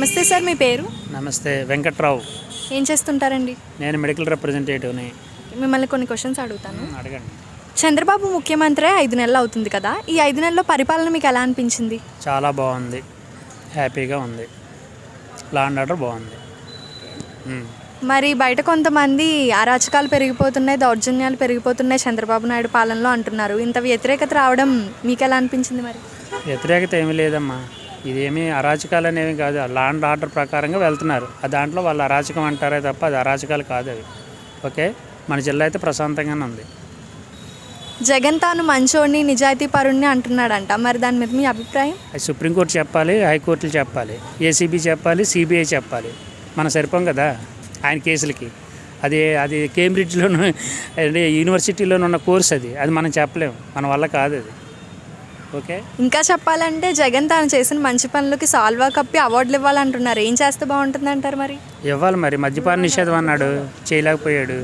నమస్తే సార్, మీ పేరు? నమస్తే, వెంకట్రావు. ఏం చేస్తుంటారండి? నేను మెడికల్ రిప్రజెంటేటివ్ని. మిమ్మల్ని కొన్ని క్వశ్చన్స్ అడుగుతాను. అడగండి. చంద్రబాబు ముఖ్యమంత్రి 5 నెలలు అవుతుంది కదా, ఈ 5 నెలల్లో పరిపాలన మీకు ఎలా అనిపించింది? చాలా బాగుంది, హ్యాపీగా ఉంది, లా అండ్ ఆర్డర్ బాగుంది. మరి బయట కొంతమంది అరాచకాలు పెరిగిపోతున్నాయి, దౌర్జన్యాలు పెరిగిపోతున్నాయి చంద్రబాబు నాయుడు పాలనలో అంటున్నారు. ఇంత వ్యతిరేకత రావడం మీకు ఎలా అనిపించింది? మరి వ్యతిరేకత ఏమీ లేదమ్మా, ఇదేమీ అరాచకాలు అనేవి కాదు. లా అండ్ ఆర్డర్ ప్రకారంగా వెళ్తున్నారు. దాంట్లో వాళ్ళు అరాచకం అంటారే తప్ప అది అరాచకాలు కాదు అవి. ఓకే, మన జిల్లా అయితే ప్రశాంతంగానే ఉంది. జగన్ తాను మంచోడిని, నిజాయితీ పరుణ్ణి అంటున్నాడంట, మరి దాని మీద మీ అభిప్రాయం? అది సుప్రీంకోర్టు చెప్పాలి, హైకోర్టులు చెప్పాలి, ఏసీబీ చెప్పాలి, సిబిఐ చెప్పాలి. మనం సరిపోం కదా ఆయన కేసులకి. అది కేంబ్రిడ్జ్లోను యూనివర్సిటీలోనే ఉన్న కోర్స్, అది మనం చెప్పలేము, మన వల్ల కాదు అది. ఓకే, ఇంకా చెప్పాలంటే జగన్ తాను చేసిన మంచి పనులకి సాల్వా కప్పి అవార్డులు ఇవ్వాలంటున్నారు. ఏం చేస్తే బాగుంటుంది అంటారు? మరి ఇవ్వాలి. మరి మద్యపాన నిషేధం అన్నాడు, చేయలేకపోయాడు.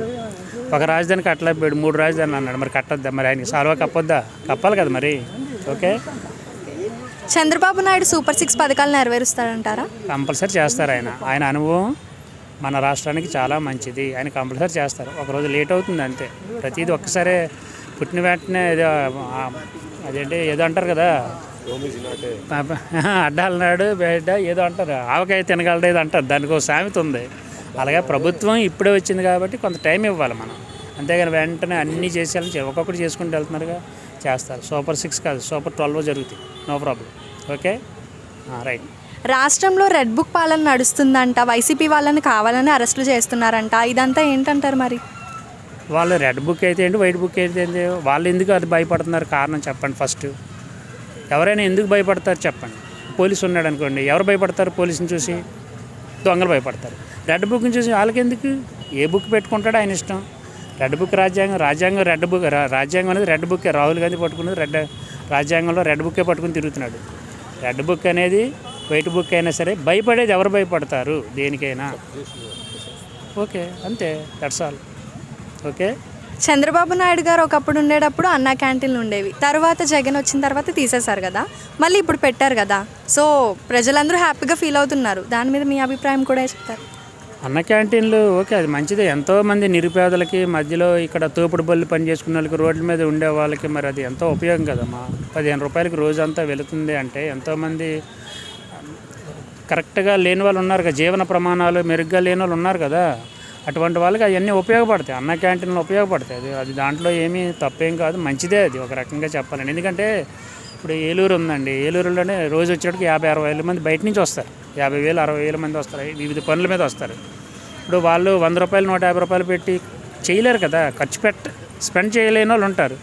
ఒక రాజధాని కట్టలేకపోయాడు, 3 రాజధానులు అన్నాడు. మరి కట్టొద్దా? మరి ఆయనకి సాల్వా కప్పొద్దా? కప్పాలి కదా మరి. ఓకే, చంద్రబాబు నాయుడు సూపర్ 6 పథకాలు నెరవేరుస్తాడంటారా? కంపల్సరీ చేస్తారు. ఆయన అనుభవం మన రాష్ట్రానికి చాలా మంచిది. ఆయన కంపల్సరీ చేస్తారు. ఒకరోజు లేట్ అవుతుంది అంతే. ప్రతిదీ ఒక్కసారే పుట్టిన వెంటనే అదేంటి ఏదో అంటారు కదా, అడ్డాలు నాడు బిడ్డ ఏదో అంటారు, ఆవకాయ తినగలడు ఏదో అంటారు. దానికి ఒక సామెత ఉంది. అలాగే ప్రభుత్వం ఇప్పుడే వచ్చింది కాబట్టి కొంత టైం ఇవ్వాలి మనం. అంతేగాని వెంటనే అన్నీ చేసేయాలని ఒక్కొక్కటి చేసుకుంటూ వెళ్తున్నారుగా, చేస్తారు. సూపర్ 6 కాదు, సూపర్ 12 జరుగుతాయి, నో ప్రాబ్లం. Okay, right. రాష్ట్రంలో రెడ్ బుక్ పాలన నడుస్తుందంట, వైసీపీ వాళ్ళని కావాలని అరెస్టులు చేస్తున్నారంట, ఇదంతా ఏంటంటారు? మరి వాళ్ళు రెడ్ బుక్ అయితే ఏంటి, వైట్ బుక్ అయితే ఏంటి, వాళ్ళు ఎందుకు అది భయపడుతున్నారు? కారణం చెప్పండి ఫస్ట్. ఎవరైనా ఎందుకు భయపడతారు చెప్పండి. పోలీసు ఉన్నాడు అనుకోండి, ఎవరు భయపడతారు? పోలీసుని చూసి దొంగలు భయపడతారు. రెడ్ బుక్ని చూసి వాళ్ళకి ఎందుకు? ఏ బుక్ పెట్టుకుంటాడో ఆయన ఇష్టం. రెడ్ బుక్ రాజ్యాంగం రెడ్ బుక్, రాజ్యాంగం అనేది రెడ్ బుక్కే. రాహుల్ గాంధీ పట్టుకున్నది రాజ్యాంగంలో రెడ్ బుక్కే పట్టుకుని తిరుగుతున్నాడు. రెడ్ బుక్ అనేది వైట్ బుక్ అయినా సరే భయపడేది ఎవరు భయపడతారు దేనికైనా. ఓకే, అంతే, that's all. Okay, Chandrababu Naidu గారు ఒకప్పుడు ఉండేటప్పుడు అన్నా క్యాంటీన్లు ఉండేవి, తర్వాత జగన్ వచ్చిన తర్వాత తీసేశారు కదా, మళ్ళీ ఇప్పుడు పెట్టారు కదా. సో ప్రజలందరూ హ్యాపీగా ఫీల్ అవుతున్నారు. దాని మీద మీ అభిప్రాయం కూడా చెప్తారు? అన్న క్యాంటీన్లు ఓకే, అది మంచిదే. ఎంతోమంది నిరుపేదలకి, మధ్యలో ఇక్కడ తోపుడు బళ్ళు పని చేసుకునే వాళ్ళకి, రోడ్ల మీద ఉండే వాళ్ళకి మరి అది ఎంతో ఉపయోగం కదమ్మా. 15 రూపాయలకి రోజంతా వెళుతుంది అంటే ఎంతోమంది కరెక్ట్గా లేని వాళ్ళు ఉన్నారు కదా, జీవన ప్రమాణాలు మెరుగ్గా లేని వాళ్ళు ఉన్నారు కదా, అటువంటి వాళ్ళకి అవన్నీ ఉపయోగపడతాయి. అన్న క్యాంటీన్లు ఉపయోగపడతాయి. అది దాంట్లో ఏమీ తప్పేం కాదు, మంచిదే అది ఒక రకంగా చెప్పాలండి. ఎందుకంటే ఇప్పుడు ఏలూరు ఉందండి, ఏలూరులోనే రోజు వచ్చేటికి 50-60 వేల మంది బయట నుంచి వస్తారు. 50,000 60,000 మంది వస్తారు, వివిధ పనుల మీద వస్తారు. ఇప్పుడు వాళ్ళు 100 రూపాయలు 150 రూపాయలు పెట్టి చేయలేరు కదా, స్పెండ్ చేయలేని వాళ్ళు ఉంటారు.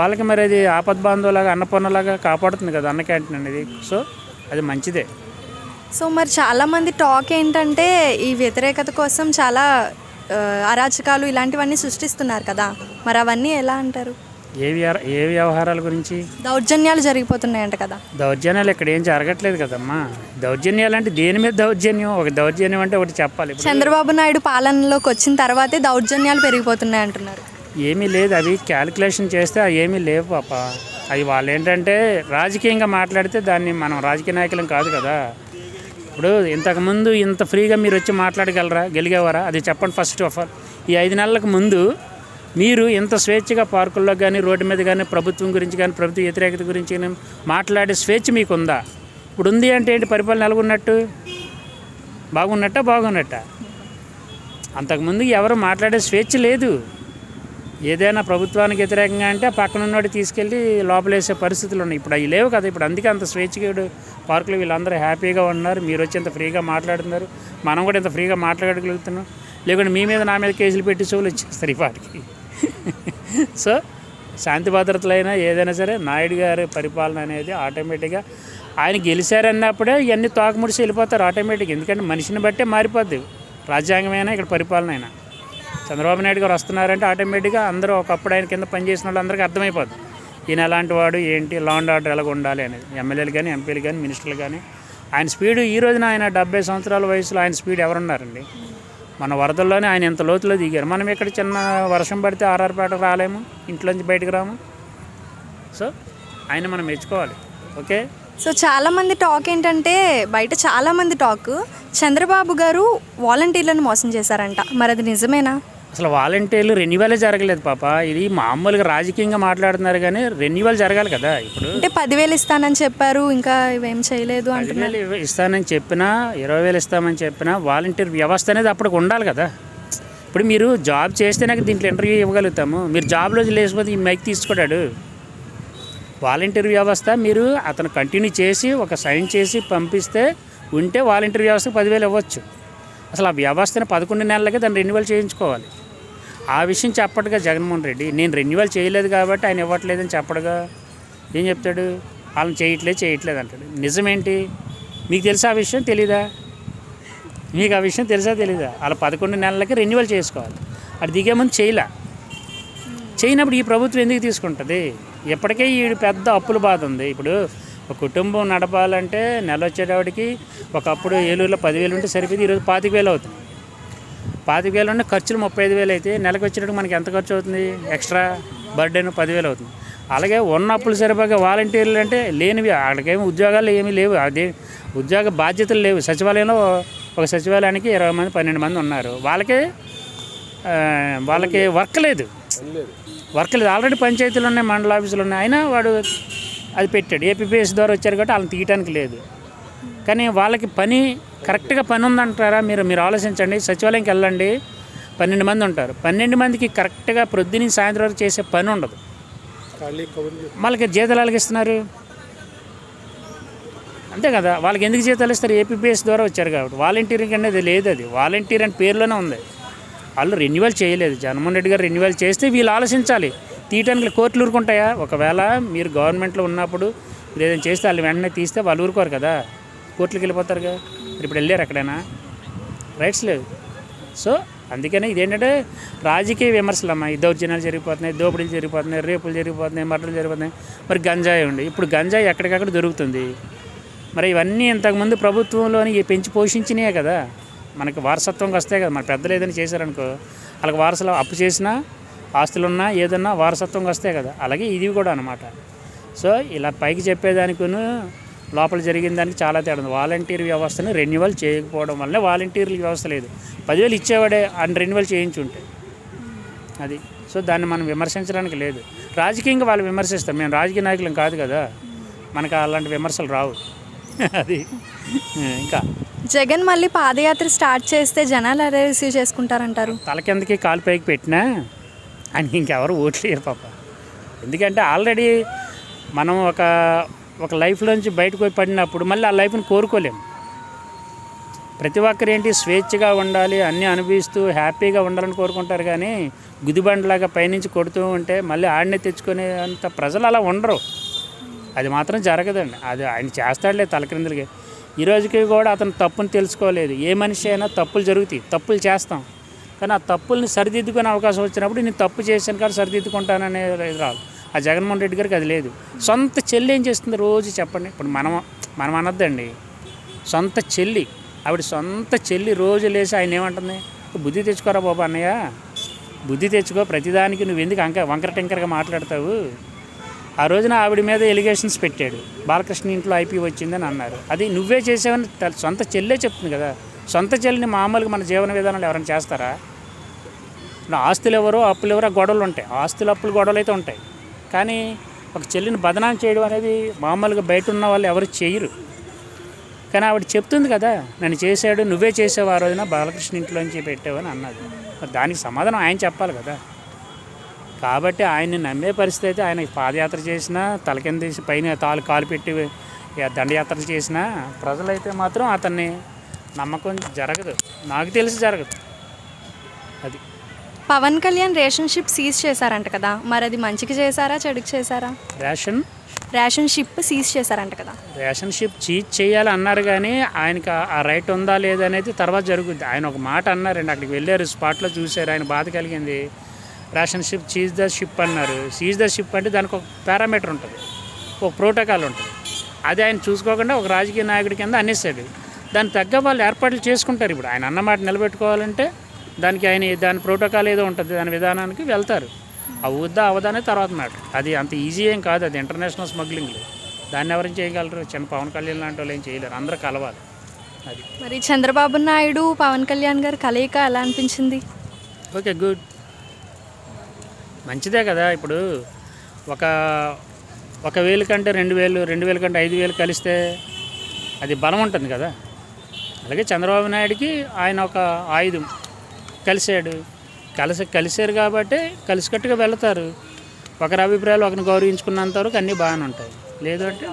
వాళ్ళకి మరి అది ఆపద్బాంధవులాగా, అన్నపన్నులాగా కాపాడుతుంది కదా అన్న క్యాంటీన్ అనేది. సో అది మంచిదే. సో మరి చాలామంది టాక్ ఏంటంటే ఈ వ్యతిరేకత కోసం చాలా అరాచకాలు ఇలాంటివన్నీ సృష్టిస్తున్నారు కదా, మరి అవన్నీ ఎలా అంటారు? ఏ వ్యవహారాల గురించి? దౌర్జన్యాలు జరిగిపోతున్నాయంట కదా. దౌర్జన్యాలు ఇక్కడ ఏం జరగట్లేదు కదమ్మా. దౌర్జన్యాలు అంటే దేని మీద దౌర్జన్యం? ఒక దౌర్జన్యం అంటే ఒకటి చెప్పాలి. చంద్రబాబు నాయుడు పాలనలోకి వచ్చిన తర్వాతే దౌర్జన్యాలు పెరిగిపోతున్నాయి అంటున్నారు. ఏమీ లేదు, అవి క్యాలిక్యులేషన్ చేస్తే అవి ఏమీ లేవు పాప. అవి వాళ్ళు ఏంటంటే రాజకీయంగా మాట్లాడితే దాన్ని మనం రాజకీయ నాయకులం కాదు కదా. ఇప్పుడు ఇంతకుముందు ఇంత ఫ్రీగా మీరు వచ్చి గెలిగేవారా? అది చెప్పండి ఫస్ట్ ఆఫ్ ఆల్. ఈ 5 నెలలకు ముందు మీరు ఇంత స్వేచ్ఛగా పార్కుల్లో కానీ, రోడ్డు మీద కానీ, ప్రభుత్వం గురించి కానీ, ప్రభుత్వ వ్యతిరేకత గురించి కానీ మాట్లాడే స్వేచ్ఛ మీకు ఉందా? ఇప్పుడు ఉంది అంటే ఏంటి? పరిపాలన ఎలాగున్నట్టు? బాగున్నట్ట? అంతకుముందు ఎవరు మాట్లాడే స్వేచ్ఛ లేదు. ఏదైనా ప్రభుత్వానికి వ్యతిరేకంగా అంటే పక్కన ఉన్నవాడు తీసుకెళ్ళి లోపలేసే పరిస్థితులు ఉన్నాయి. ఇప్పుడు అవి లేవు కదా. ఇప్పుడు అందుకే అంత స్వేచ్ఛగా పార్కులు వీళ్ళందరూ హ్యాపీగా ఉన్నారు. మీరు వచ్చి ఇంత ఫ్రీగా మాట్లాడుతున్నారు, మనం కూడా ఇంత ఫ్రీగా మాట్లాడగలుగుతున్నాం. లేకుంటే మీ మీద నా మీద కేసులు పెట్టి సోలు వచ్చేస్తారు ఈ పాటికి. సో శాంతి భద్రతలైనా ఏదైనా సరే నాయుడు గారి పరిపాలన అనేది ఆటోమేటిక్గా ఆయన గెలిచారన్నప్పుడే ఇవన్నీ తోకముడిసి వెళ్ళిపోతారు ఆటోమేటిక్గా. ఎందుకంటే మనిషిని బట్టే మారిపోద్ది రాజ్యాంగమైనా, ఇక్కడ పరిపాలన అయినా. చంద్రబాబు నాయుడు గారు వస్తున్నారంటే ఆటోమేటిక్గా అందరూ ఒకప్పుడు ఆయన కింద పనిచేసిన వాళ్ళందరికీ అర్థమైపోద్ది ఈయన ఎలాంటి వాడు, ఏంటి, లా అండ్ ఆర్డర్ ఎలాగ ఉండాలి అనేది. ఎమ్మెల్యేలు కానీ, ఎంపీలు కానీ, మినిస్టర్లు కానీ ఆయన స్పీడు ఈ రోజున ఆయన 70 సంవత్సరాల వయసులో ఆయన స్పీడ్ ఎవరున్నారండి? మన వరదల్లోనే ఆయన ఎంత లోతులో దిగారు. మనం ఇక్కడ చిన్న వర్షం పడితే ఆర్ఆర్పేటకు రాలేము, ఇంట్లోంచి బయటకు రాము. సో ఆయన మనం మెచ్చుకోవాలి. ఓకే. సో చాలామంది టాక్ ఏంటంటే బయట చాలామంది టాక్ చంద్రబాబు గారు వాలంటీర్లను మోసం చేశారంట, మరి అది నిజమేనా? అసలు వాలంటీర్లు రెన్యువలే జరగలేదు పాప. ఇది మామూలుగా రాజకీయంగా మాట్లాడుతున్నారు కానీ రెన్యువల్ జరగాలి కదా. ఇప్పుడు అంటే 10,000 ఇస్తానని చెప్పారు, ఇంకా ఇవేం చేయలేదు అంటున్నారు. 10,000 ఇస్తానని చెప్పినా 20,000 ఇస్తామని చెప్పినా వాలంటీర్ వ్యవస్థ అనేది అప్పటికి ఉండాలి కదా. ఇప్పుడు మీరు జాబ్ చేస్తేనే దీంట్లో ఇంటర్వ్యూ ఇవ్వగలుగుతాము. మీరు జాబ్లో లేకపోతే ఈ మైక్ తీసుకున్నాడు. వాలంటీర్ వ్యవస్థ మీరు అతను కంటిన్యూ చేసి ఒక సైన్ చేసి పంపిస్తే ఉంటే వాలంటీర్ వ్యవస్థకు 10,000 ఇవ్వచ్చు. అసలు ఆ వ్యవస్థను 11 నెలలకే దాన్ని రెన్యువల్ చేయించుకోవాలి. ఆ విషయం చెప్పడుగా జగన్మోహన్ రెడ్డి. నేను రెన్యువల్ చేయలేదు కాబట్టి ఆయన ఇవ్వట్లేదని చెప్పడుగా. ఏం చెప్తాడు? వాళ్ళని చేయట్లేదు అంటాడు. నిజమేంటి? మీకు తెలుసా ఆ విషయం? తెలీదా? మీకు ఆ విషయం తెలుసా తెలీదా? వాళ్ళ 11 నెలలకి రెన్యువల్ చేసుకోవాలి. అది దిగే ముందు చేయనప్పుడు ఈ ప్రభుత్వం ఎందుకు తీసుకుంటుంది? ఇప్పటికే ఈ పెద్ద అప్పుల బాధ ఉంది. ఇప్పుడు ఒక కుటుంబం నడపాలంటే నెల వచ్చేటప్పటికి ఒకప్పుడు ఏలూరులో 10,000 ఉంటే సరిపోయింది, ఈరోజు 25,000 అవుతుంది. 25,000 ఉంటే ఖర్చులు 35,000 అయితే నెలకు వచ్చేటప్పుడు మనకి ఎంత ఖర్చు అవుతుంది? ఎక్స్ట్రా బర్డెన్ 10,000 అవుతుంది. అలాగే ఉన్న అప్పులు సరిపోగా వాలంటీర్లు అంటే లేనివి, అక్కడికేమి ఉద్యోగాలు ఏమీ లేవు, అదే ఉద్యోగ బాధ్యతలు లేవు. సచివాలయంలో ఒక సచివాలయానికి 20 మంది 12 మంది ఉన్నారు. వాళ్ళకి వర్క్ లేదు. ఆల్రెడీ పంచాయతీలు ఉన్నాయి, మండల ఆఫీసులు ఉన్నాయి. అయినా వాడు అది పెట్టాడు. ఏపీపీఎస్ ద్వారా వచ్చారు కాబట్టి వాళ్ళని తీయటానికి లేదు. కానీ వాళ్ళకి పని కరెక్ట్గా పని ఉందంటారా? మీరు ఆలోచించండి. సచివాలయంకి వెళ్ళండి, 12 మంది ఉంటారు. 12 మందికి కరెక్ట్గా ప్రొద్దున సాయంత్రం వరకు చేసే పని ఉండదు. వాళ్ళకి జీతాలు వాళ్ళకి ఇస్తున్నారు అంతే కదా. వాళ్ళకి ఎందుకు జీతాలు ఇస్తారు? ఏపీపీఎస్ ద్వారా వచ్చారు కాబట్టి. వాలంటీరింగ్ అనేది లేదు. అది వాలంటీర్ అని పేరులోనే ఉంది. వాళ్ళు రెన్యువల్ చేయలేదు. జగన్మోహన్ రెడ్డి గారు రెన్యువల్ చేస్తే వీళ్ళు ఆలోచించాలి. తీయటానికి కోర్టులు ఊరుకుంటాయా? ఒకవేళ మీరు గవర్నమెంట్లో ఉన్నప్పుడు ఏదైనా చేస్తే వాళ్ళు వెంటనే తీస్తే వాళ్ళు ఊరుకోరు కదా, కోర్టులకు వెళ్ళిపోతారుగా. ఇప్పుడు వెళ్ళారు ఎక్కడైనా? రైట్స్ లేదు. సో అందుకనే ఇదేంటంటే రాజకీయ విమర్శలు అమ్మా. ఈ దౌర్జన్యాలు జరిగిపోతున్నాయి, దోపిడీలు జరిగిపోతున్నాయి, రేపులు జరిగిపోతున్నాయి, మర్డర్లు జరిగిపోతున్నాయి. మరి గంజాయి ఉంది. ఇప్పుడు గంజాయి ఎక్కడికక్కడ దొరుకుతుంది. మరి ఇవన్నీ ఇంతకుముందు ప్రభుత్వంలోని పెంచి పోషించినాయే కదా, మనకి వారసత్వంగా వస్తాయి కదా. మన పెద్దలు ఏదైనా చేశారనుకో వాళ్ళకి వారసులు అప్పు చేసినా ఆస్తులున్నా ఏదన్నా వారసత్వంగా వస్తాయి కదా. అలాగే ఇది కూడా అనమాట. సో ఇలా పైకి చెప్పేదానికి లోపల జరిగిన దానికి చాలా తేడా ఉంది. వాలంటీర్ వ్యవస్థను రెన్యువల్ చేయకపోవడం వల్లే వాలంటీర్ల వ్యవస్థ లేదు. 10,000 ఇచ్చేవాడే అని రెన్యువల్ చేయించుంటే అది. సో దాన్ని మనం విమర్శించడానికి లేదు. రాజకీయంగా వాళ్ళు విమర్శిస్తారు. మేము రాజకీయ నాయకులం కాదు కదా, మనకు అలాంటి విమర్శలు రావు. అది ఇంకా జగన్ మళ్ళీ పాదయాత్ర స్టార్ట్ చేస్తే జనాలు ఎలా రిసీవ్ చేసుకుంటారంటారు? తలకిందకి కాలు పైకి పెట్టినా అని ఇంకెవరు ఓట్లేరు పాప. ఎందుకంటే ఆల్రెడీ మనం ఒక లైఫ్లోంచి బయటకు పోయి పడినప్పుడు మళ్ళీ ఆ లైఫ్ని కోరుకోలేము. ప్రతి ఒక్కరు ఏంటి స్వేచ్ఛగా ఉండాలి, అన్నీ అనుభవిస్తూ హ్యాపీగా ఉండాలని కోరుకుంటారు. కానీ గుదిబండలాగా పైనుంచి కొడుతూ ఉంటే మళ్ళీ ఆడనే తెచ్చుకునే అంత ప్రజలు అలా ఉండరు. అది మాత్రం జరగదండి. అది ఆయన చేస్తాడులే తలక్రిందులకి. ఈ రోజుకి కూడా అతను తప్పుని తెలుసుకోలేదు. ఏ మనిషి అయినా తప్పులు జరుగుతాయి, తప్పులు చేస్తాం. కానీ ఆ తప్పుల్ని సరిదిద్దుకునే అవకాశం వచ్చినప్పుడు నేను తప్పు చేశాను కానీ సరిదిద్దుకుంటాననే రాదు. ఆ జగన్మోహన్ రెడ్డి గారికి అది లేదు. సొంత చెల్లి ఏం చేస్తుంది రోజు చెప్పండి. ఇప్పుడు మనం అనొద్దండి. సొంత చెల్లి, ఆవిడ సొంత చెల్లి రోజు లేచి ఆయన ఏమంటుంది? బుద్ధి తెచ్చుకోరా బాబా అన్నయ్య, బుద్ధి తెచ్చుకో, ప్రతిదానికి నువ్వు ఎందుకు వంకర టెంకరగా మాట్లాడతావు. ఆ రోజున ఆవిడ మీద ఎలిగేషన్స్ పెట్టాడు. బాలకృష్ణ ఇంట్లో ఐపీ వచ్చిందని అన్నారు. అది నువ్వే చేసావని సొంత చెల్లే చెప్తుంది కదా. సొంత చెల్లిని మామూలుగా మన జీవన విధానాలు ఎవరైనా చేస్తారా? ఆస్తులు ఎవరో అప్పులు ఎవరో గొడవలు ఉంటాయి. ఆస్తులు అప్పులు గొడవలు అయితే ఉంటాయి. కానీ ఒక చెల్లిని బదనాం చేయడం అనేది మామూలుగా బయట ఉన్న వాళ్ళు ఎవరు చేయరు. కానీ ఆవిడ చెప్తుంది కదా, నన్ను చేశాడు, నువ్వే చేసావు ఆ రోజున బాలకృష్ణ ఇంట్లోంచి పెట్టావని అన్నది. దానికి సమాధానం ఆయన చెప్పాలి కదా. కాబట్టి ఆయన్ని నమ్మే పరిస్థితి అయితే ఆయన పాదయాత్ర చేసినా, తలకింద తీసి పైన కాలు పెట్టి దండయాత్ర చేసినా ప్రజలైతే మాత్రం అతన్ని నమ్మకం జరగదు. నాకు తెలిసి జరగదు. అది Pawan Kalyan ration ship seize చేశారంట కదా, మరి అది మంచికి చేశారా చెడుకి చేశారా? రేషన్ షిప్ సీజ్ చేశారంట కదా. రేషన్ షిప్ సీజ్ చేయాలి అన్నారు కానీ ఆయనకి ఆ రైట్ ఉందా లేదా అనేది తర్వాత జరుగుద్ది. ఆయన ఒక మాట అన్నారండి, అక్కడికి వెళ్ళారు, స్పాట్లో చూశారు, ఆయన బాధ కలిగింది. Ration ship seize the ship అన్నారు. సీజ్ ద షిప్ అంటే దానికి ఒక పారామీటర్ ఉంటుంది, ఒక ప్రోటోకాల్ ఉంటుంది. అది ఆయన చూసుకోకుండా ఒక రాజకీయ నాయకుడి కింద అనేసాడు. దానికి తగ్గ వాళ్ళు ఏర్పాట్లు చేసుకుంటారు. ఇప్పుడు ఆయన అన్నమాట నిలబెట్టుకోవాలంటే దాని ప్రోటోకాల్ ఏదో ఉంటుంది, దాని విధానానికి వెళ్తారు. అవుద్దా అవదానే తర్వాత మ్యాటర్. అది అంత ఈజీ ఏం కాదు. అది ఇంటర్నేషనల్ స్మగ్లింగ్. దాన్ని ఎవరైనా చేయగలరు? చిన్న పవన్ కళ్యాణ్ లాంటి వాళ్ళు ఏం చేయలేరు. అందరూ కలవాలి. అది మరి చంద్రబాబు నాయుడు పవన్ కళ్యాణ్ గారు కలయిక ఎలా అనిపించింది? ఓకే, గుడ్, మంచిదే కదా. ఇప్పుడు ఒక 1,000 కంటే 2,000, 2,000 కంటే 5,000 కలిస్తే అది బలం ఉంటుంది కదా. అలాగే చంద్రబాబు నాయుడికి ఆయన ఒక ఆయుధం కలిశాడు. కలిశారు కాబట్టి కలిసికట్టుగా వెళతారు. ఒకరి అభిప్రాయాలు ఒకరిని గౌరవించుకున్నంత వరకు అన్నీ బాగానే ఉంటాయి. లేదు అంటే